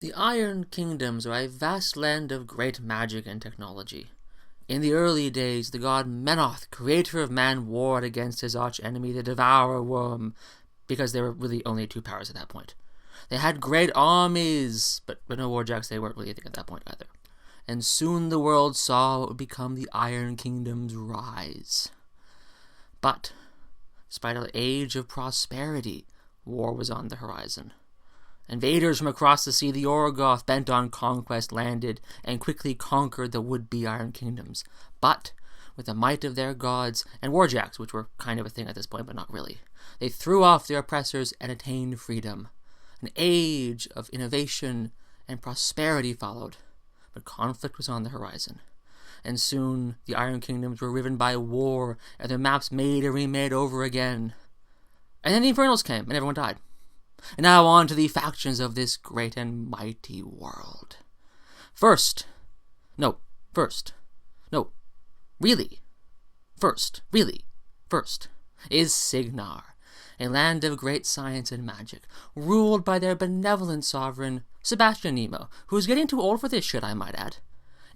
The Iron Kingdoms are a vast land of great magic and technology. In the early days, the god Menoth, creator of man, warred against his arch-enemy, the Devourer Worm, because there were really only two powers at that point. They had great armies, but no warjacks, they weren't really anything at that point either. And soon the world saw what would become the Iron Kingdom's rise. But, despite an age of prosperity, war was on the horizon. Invaders from across the sea, the Orgoth, bent on conquest, landed and quickly conquered the would-be Iron Kingdoms. But, with the might of their gods and warjacks, which were kind of a thing at this point, but not really, they threw off their oppressors and attained freedom. An age of innovation and prosperity followed, but conflict was on the horizon. And soon, the Iron Kingdoms were riven by war, and their maps made and remade over again. And then the Infernals came, and everyone died. And now on to the factions of this great and mighty world. First, is Signar, a land of great science and magic, ruled by their benevolent sovereign, Sebastian Nemo, who is getting too old for this shit, I might add.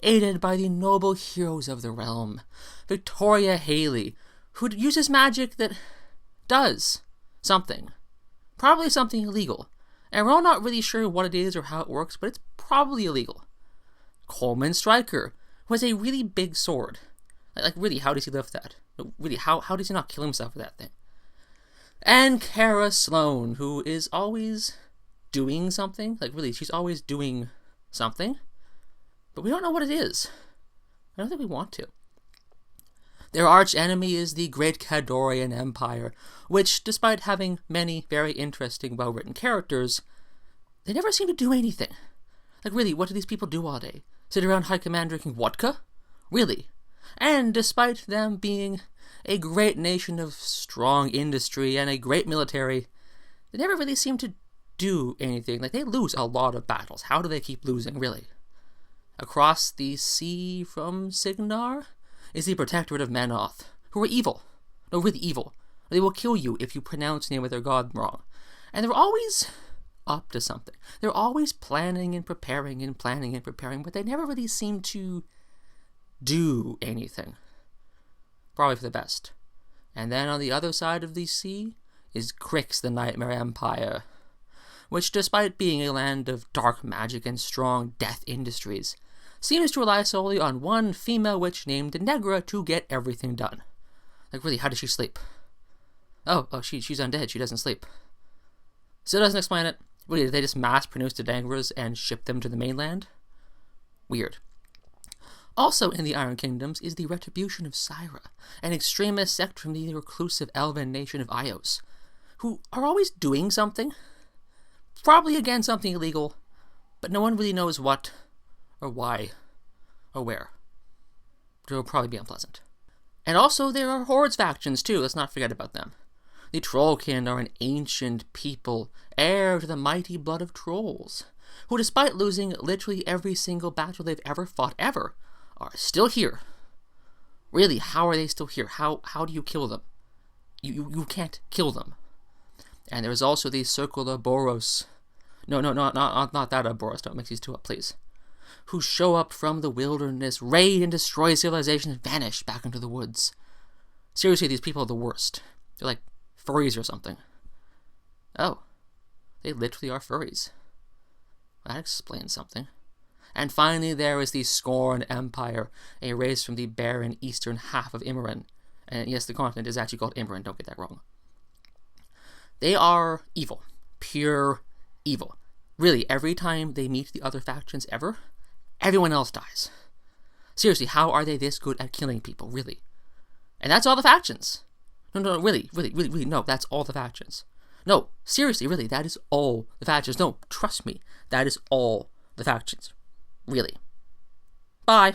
Aided by the noble heroes of the realm, Victoria Haley, who uses magic that does something. Probably something illegal. And we're all not really sure what it is or how it works, but it's probably illegal. Coleman Stryker, who has a really big sword. Like really, how does he lift that? Really, how does he not kill himself with that thing? And Kara Sloan, who is always doing something. Like really, she's always doing something. But we don't know what it is. I don't think we want to. Their arch-enemy is the Great Cadorian Empire, which, despite having many very interesting, well-written characters, they never seem to do anything. Like, really, what do these people do all day? Sit around high command drinking vodka? Really? And despite them being a great nation of strong industry and a great military, they never really seem to do anything. Like, they lose a lot of battles. How do they keep losing, really? Across the sea from Signar is the Protectorate of Menoth, who are evil. No, really evil. They will kill you if you pronounce the name of their god wrong. And they're always up to something. They're always planning and preparing, but they never really seem to do anything. Probably for the best. And then on the other side of the sea is Crix, the Nightmare Empire, which, despite being a land of dark magic and strong death industries, seems to rely solely on one female witch named Negra to get everything done. Like, really, how does she sleep? Oh, she's undead. She doesn't sleep. Still doesn't explain it. Really, did they just mass-produce the Dangras and ship them to the mainland? Weird. Also in the Iron Kingdoms is the Retribution of Syra, an extremist sect from the reclusive elven nation of Ios, who are always doing something. Probably, again, something illegal, but no one really knows what, or why, or where. It will probably be unpleasant. And also, there are Hordes factions, too. Let's not forget about them. The Trollkin are an ancient people, heir to the mighty blood of trolls, who, despite losing literally every single battle they've ever fought ever, are still here. Really, how are they still here? How do you kill them? You can't kill them. And there's also the Circle of Boros. No, not that Boros. Don't mix these two up, please. Who show up from the wilderness, raid and destroy civilization, and vanish back into the woods. Seriously, these people are the worst. They're like furries or something. Oh, they literally are furries. That explains something. And finally, there is the Scorn Empire, a race from the barren eastern half of Imran. And yes, the continent is actually called Imran, don't get that wrong. They are evil. Pure evil. Really, every time they meet the other factions ever, everyone else dies. Seriously, how are they this good at killing people, really? And that's all the factions. No, really, no, that's all the factions. No, seriously, really, that is all the factions. No, trust me, that is all the factions. Really. Bye.